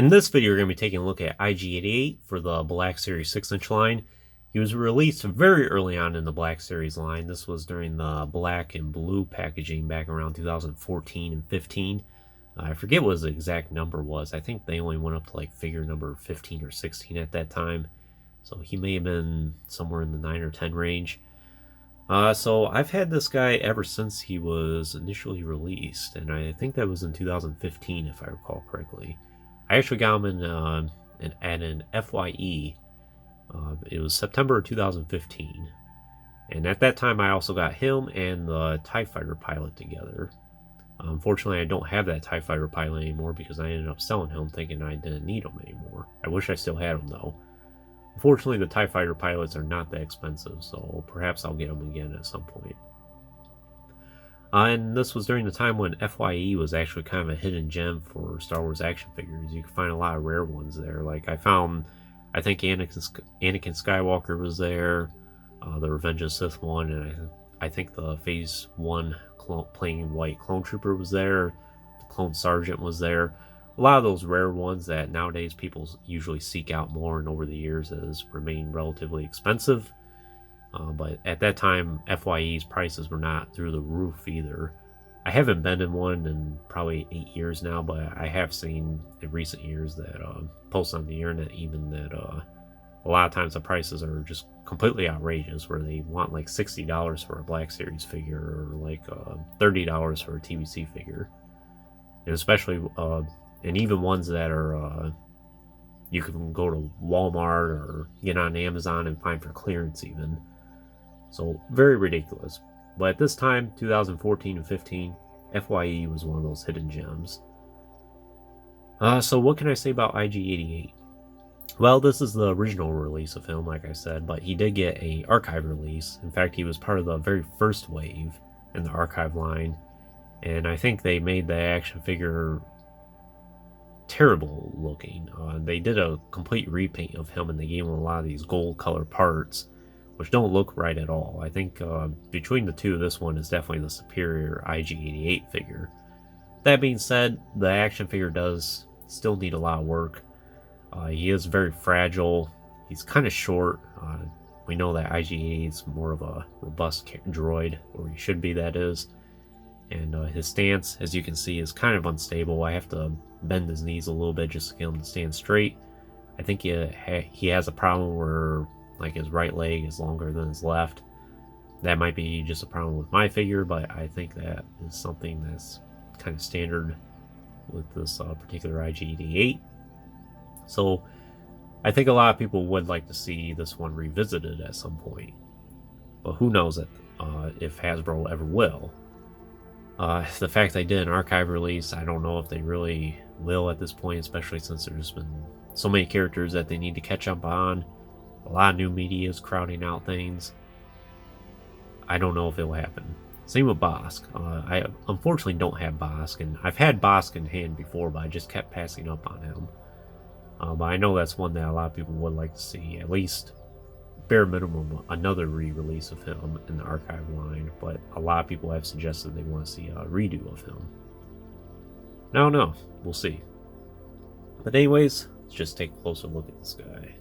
In this video, we're going to be taking a look at IG-88 for the Black Series 6-inch line. He was released very early on in the Black Series line. This was during the black and blue packaging back around 2014 and 15. I forget what the exact number was. I think they only went up to like figure number 15 or 16 at that time. So he may have been somewhere in the 9 or 10 range. So I've had this guy ever since he was initially released, and I think that was in 2015 if I recall correctly. I actually got him at an FYE. It was September 2015, and at that time I also got him and the TIE Fighter pilot together. Unfortunately, I don't have that TIE Fighter pilot anymore because I ended up selling him thinking I didn't need him anymore. I wish I still had him though. Unfortunately, the TIE Fighter pilots are not that expensive, so perhaps I'll get them again at some point. And this was during the time when FYE was actually kind of a hidden gem for Star Wars action figures. You can find a lot of rare ones there. Like I found, I think Anakin Skywalker was there, the Revenge of the Sith one, and I think the Phase 1 plain white clone trooper was there, the clone sergeant was there. A lot of those rare ones that nowadays people usually seek out more and over the years has remained relatively expensive. But at that time, FYE's prices were not through the roof either. I haven't been in one in probably 8 years now, but I have seen in recent years that posts on the internet even that a lot of times the prices are just completely outrageous, where they want like $60 for a Black Series figure or like $30 for a TBC figure. And especially, and even ones that are, you can go to Walmart or get on Amazon and find for clearance even. So very ridiculous. But at this time, 2014 and 15, FYE was one of those hidden gems. So what can I say about IG-88? Well, this is the original release of him, like I said, but he did get an archive release. In fact, he was part of the very first wave in the archive line. And I think they made the action figure terrible looking. They did a complete repaint of him and they gave him a lot of these gold color parts, which don't look right at all. I think between the two, this one is definitely the superior IG-88 figure. That being said, the action figure does still need a lot of work. He is very fragile. He's kind of short. We know that IG-88 is more of a robust droid, or he should be, that is. And his stance, as you can see, is kind of unstable. I have to bend his knees a little bit just to get him to stand straight. I think he has a problem where like his right leg is longer than his left. That might be just a problem with my figure, but I think that is something that's kind of standard with this particular IG-88. So I think a lot of people would like to see this one revisited at some point, but who knows if Hasbro ever will. The fact they did an archive release, I don't know if they really will at this point, especially since there's been so many characters that they need to catch up on. A lot of new media is crowding out things. I don't know if it will happen. Same with Bosk. I unfortunately don't have Bosk, and I've had Bosk in hand before, but I just kept passing up on him. But I know that's one that a lot of people would like to see, at least bare minimum, another re-release of him in the archive line, but a lot of people have suggested they want to see a redo of him. I don't know. We'll see. But anyways, let's just take a closer look at this guy.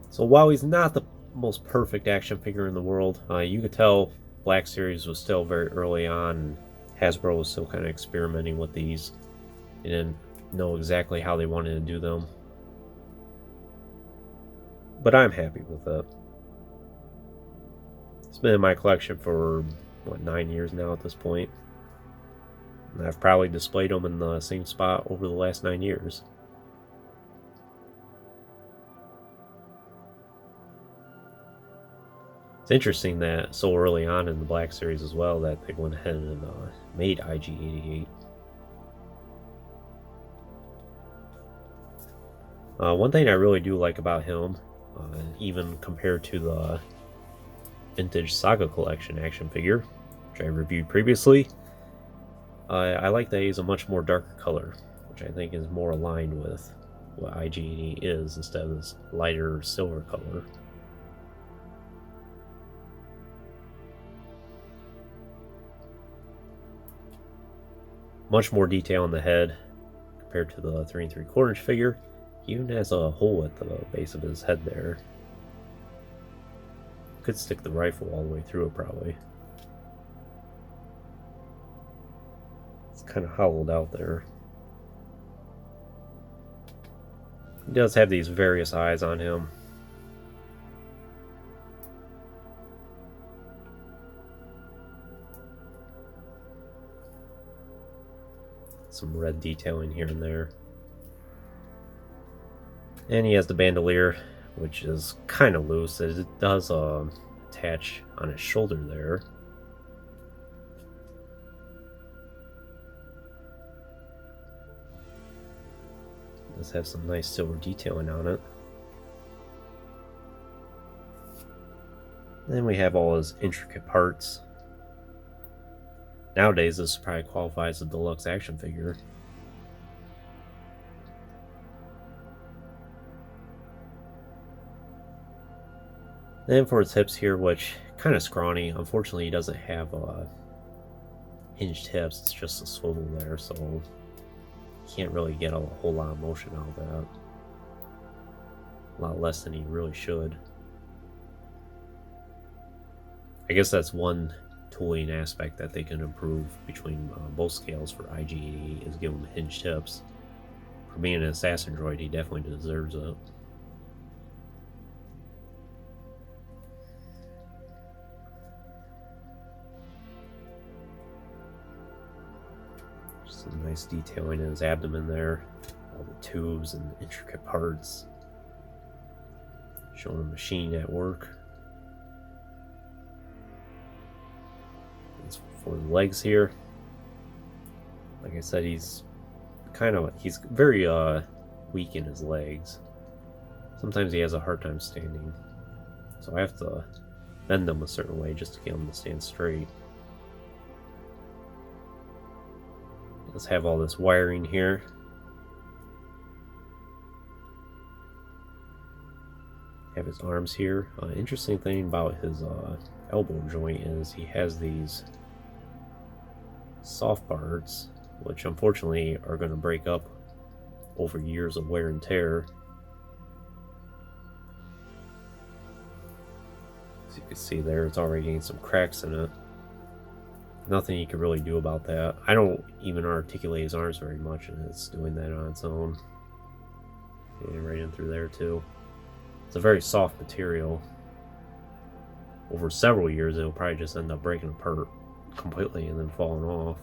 So while he's not the most perfect action figure in the world, you could tell Black Series was still very early on. Hasbro was still kind of experimenting with these. They didn't know exactly how they wanted to do them. But I'm happy with it. It's been in my collection for, what, 9 years now at this point. And I've probably displayed them in the same spot over the last 9 years. It's interesting that so early on in the Black Series as well that they went ahead and made IG-88. One thing I really do like about him, even compared to the Vintage Saga Collection action figure, which I reviewed previously, I like that he's a much more darker color, which I think is more aligned with what IG-88 is instead of this lighter silver color. Much more detail on the head compared to the 3 3/4 figure. He even has a hole at the base of his head there. Could stick the rifle all the way through it probably. It's kind of hollowed out there. He does have these various eyes on him. Some red detailing here and there. And he has the bandolier, which is kind of loose. It does attach on his shoulder there. It does have some nice silver detailing on it. Then we have all his intricate parts. Nowadays, this probably qualifies as a deluxe action figure. Then for his hips here, which kind of scrawny. Unfortunately, he doesn't have hinged hips. It's just a swivel there, so you can't really get a whole lot of motion out of that. A lot less than he really should. I guess that's one tooling aspect that they can improve between both scales for IG-88 is give him hinged hips. For being an assassin droid, he definitely deserves it. Some nice detailing in his abdomen there. All the tubes and intricate parts. Showing a machine at work. As for the legs here, like I said, he's very weak in his legs. Sometimes he has a hard time standing. So I have to bend them a certain way just to get him to stand straight. Let's have all this wiring here. Have his arms here. Interesting thing about his elbow joint is he has these soft parts, which unfortunately are going to break up over years of wear and tear. As you can see there, it's already getting some cracks in it. Nothing you can really do about that. I don't even articulate his arms very much, and it's doing that on its own. Getting right in through there too. It's a very soft material. Over several years, it'll probably just end up breaking apart completely and then falling off.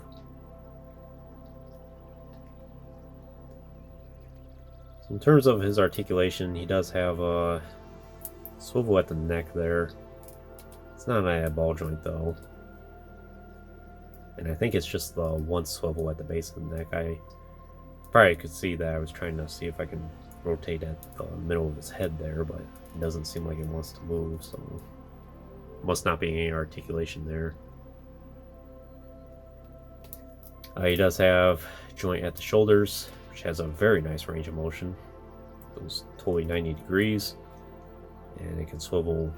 So in terms of his articulation, he does have a swivel at the neck there. It's not an ball joint though. And I think it's just the one swivel at the base of the neck. I probably could see that. I was trying to see if I can rotate at the middle of his head there, but it doesn't seem like it wants to move, so must not be any articulation there. He does have a joint at the shoulders, which has a very nice range of motion. Goes totally 90 degrees, and it can swivel.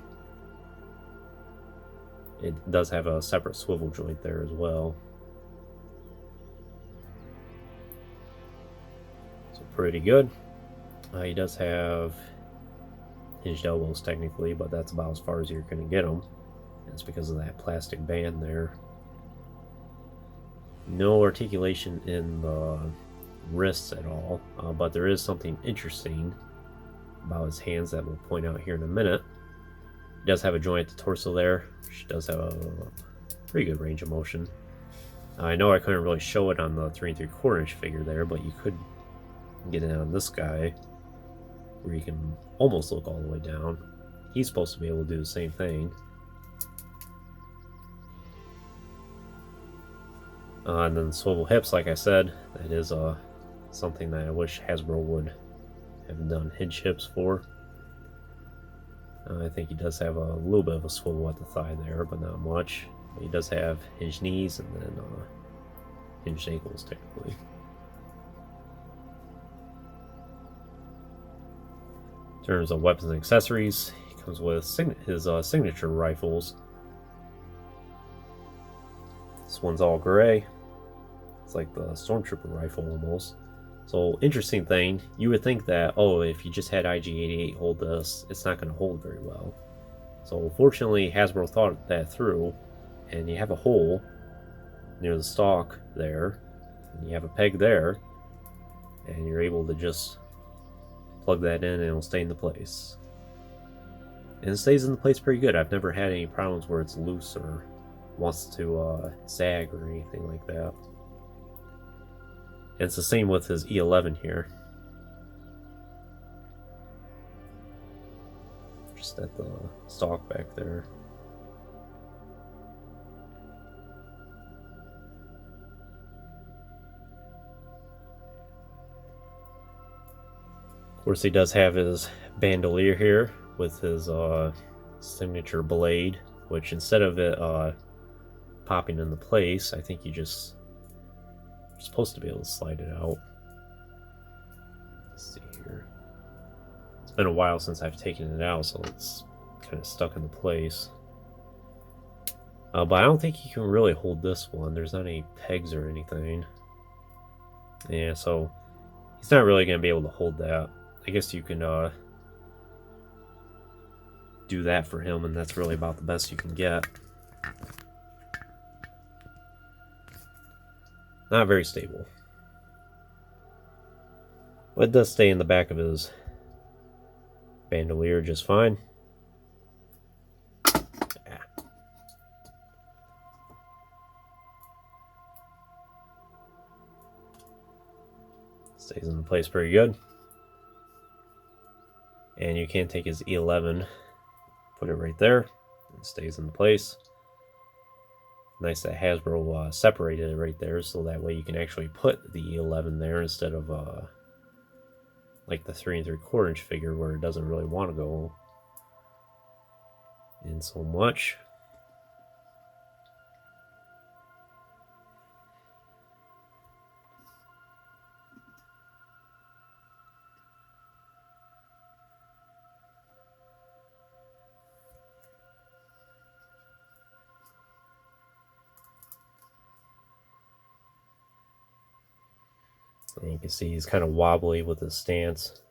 It does have a separate swivel joint there as well. So pretty good. He does have hinged elbows technically, but that's about as far as you're going to get them. That's because of that plastic band there. No articulation in the wrists at all, but there is something interesting about his hands that we'll point out here in a minute. He does have a joint at the torso there, which does have a pretty good range of motion. I know I couldn't really show it on the 3 3/4 figure there, but you could get it on this guy, where you can almost look all the way down. He's supposed to be able to do the same thing. And then swivel hips, like I said, that is something that I wish Hasbro would have done hinge hips for. I think he does have a little bit of a swivel at the thigh there, but not much. But he does have hinged knees and then hinged ankles, technically. In terms of weapons and accessories, he comes with his signature rifles. This one's all gray. It's like the Stormtrooper rifle almost. So, interesting thing, you would think that, oh, if you just had IG-88 hold this, it's not going to hold very well. So, fortunately, Hasbro thought that through, and you have a hole near the stock there, and you have a peg there, and you're able to just plug that in and it'll stay in the place. And it stays in the place pretty good. I've never had any problems where it's loose or wants to sag or anything like that. And it's the same with his E11 here. Just at the stock back there. Of course, he does have his bandolier here with his signature blade, which instead of it popping into place, I think you're supposed to be able to slide it out. Let's see here. It's been a while since I've taken it out, so it's kind of stuck into place. But I don't think you can really hold this one. There's not any pegs or anything. Yeah, so he's not really going to be able to hold that. I guess you can do that for him, and that's really about the best you can get. Not very stable. But it does stay in the back of his bandolier just fine. Yeah. Stays in place pretty good. And you can take his E11, put it right there, it stays in place. Nice that Hasbro separated it right there, so that way you can actually put the E11 there instead of like the 3 3/4 inch figure where it doesn't really want to go in so much. And you can see he's kind of wobbly with his stance.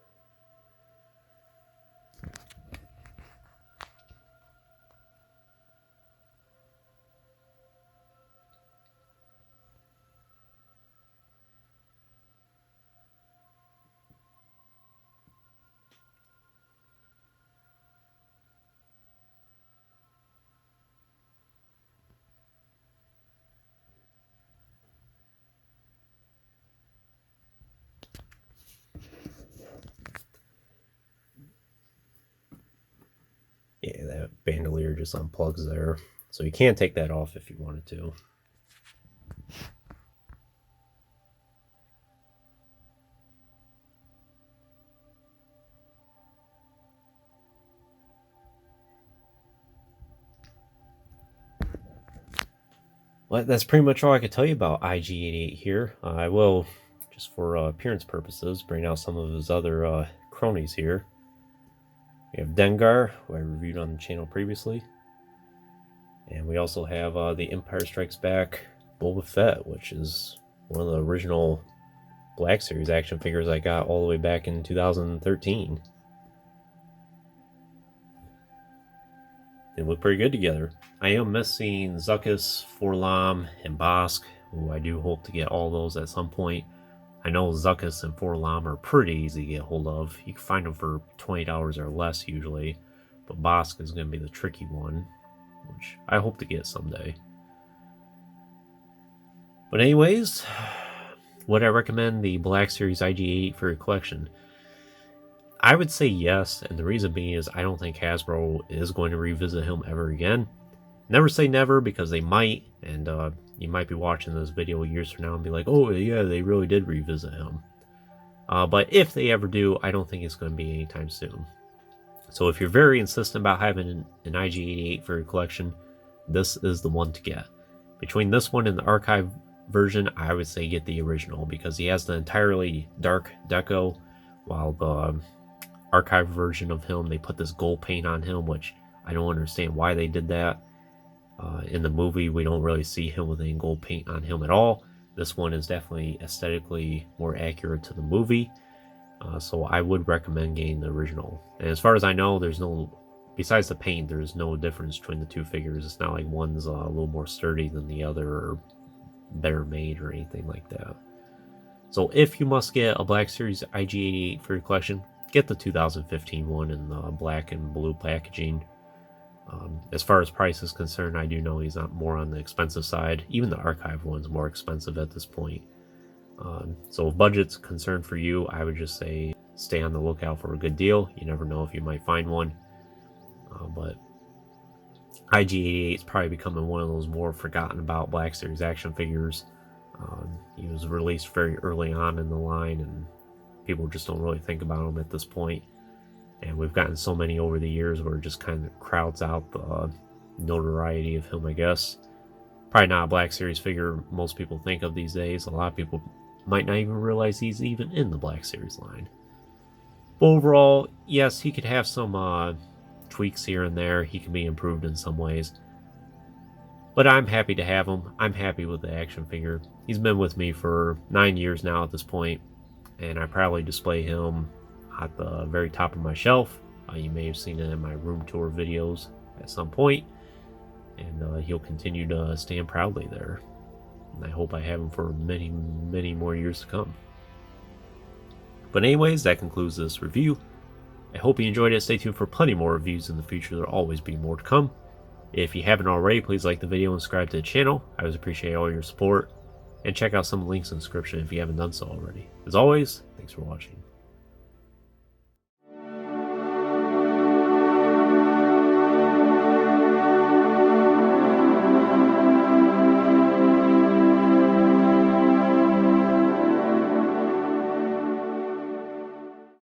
Yeah, that bandolier just unplugs there. So you can take that off if you wanted to. Well, that's pretty much all I could tell you about IG-88 here. I will, just for appearance purposes, bring out some of his other cronies here. We have Dengar, who I reviewed on the channel previously. And we also have the Empire Strikes Back Boba Fett, which is one of the original Black Series action figures I got all the way back in 2013. They look pretty good together. I am missing Zuckuss, Forlom, and Bosk, who I do hope to get all those at some point. I know Zuckuss and Forlom are pretty easy to get hold of. You can find them for $20 or less usually, but Bosk is going to be the tricky one, which I hope to get someday. But anyways, would I recommend the Black Series IG-88 for your collection? I would say yes, and the reason being is I don't think Hasbro is going to revisit him ever again. Never say never, because they might, and you might be watching this video years from now and be like, oh yeah, they really did revisit him. But if they ever do, I don't think it's going to be anytime soon. So if you're very insistent about having an IG-88 for your collection, this is the one to get. Between this one and the archive version, I would say get the original, because he has the entirely dark deco, while the archive version of him, they put this gold paint on him, which I don't understand why they did that. In the movie, we don't really see him with any gold paint on him at all. This one is definitely aesthetically more accurate to the movie, so I would recommend getting the original. And as far as I know, there's no, besides the paint, there's no difference between the two figures. It's not like one's a little more sturdy than the other or better made or anything like that. So if you must get a Black Series IG-88 for your collection, get the 2015 one in the black and blue packaging. As far as price is concerned, I do know he's not more on the expensive side. Even the archive one's more expensive at this point. So if budget's concerned for you, I would just say stay on the lookout for a good deal. You never know if you might find one. But IG-88 is probably becoming one of those more forgotten about Black Series action figures. He was released very early on in the line, and people just don't really think about him at this point. And we've gotten so many over the years where it just kind of crowds out the notoriety of him, I guess. Probably not a Black Series figure most people think of these days. A lot of people might not even realize he's even in the Black Series line. But overall, yes, he could have some tweaks here and there. He can be improved in some ways. But I'm happy to have him. I'm happy with the action figure. He's been with me for 9 years now at this point, and I proudly display him at the very top of my shelf. You may have seen it in my room tour videos at some point, and he'll continue to stand proudly there. And I hope I have him for many, many more years to come. But anyways, that concludes this review. I hope you enjoyed it. Stay tuned for plenty more reviews in the future. There'll always be more to come. If you haven't already, please like the video and subscribe to the channel. I always appreciate all your support. And check out some links in the description if you haven't done so already. As always, thanks for watching.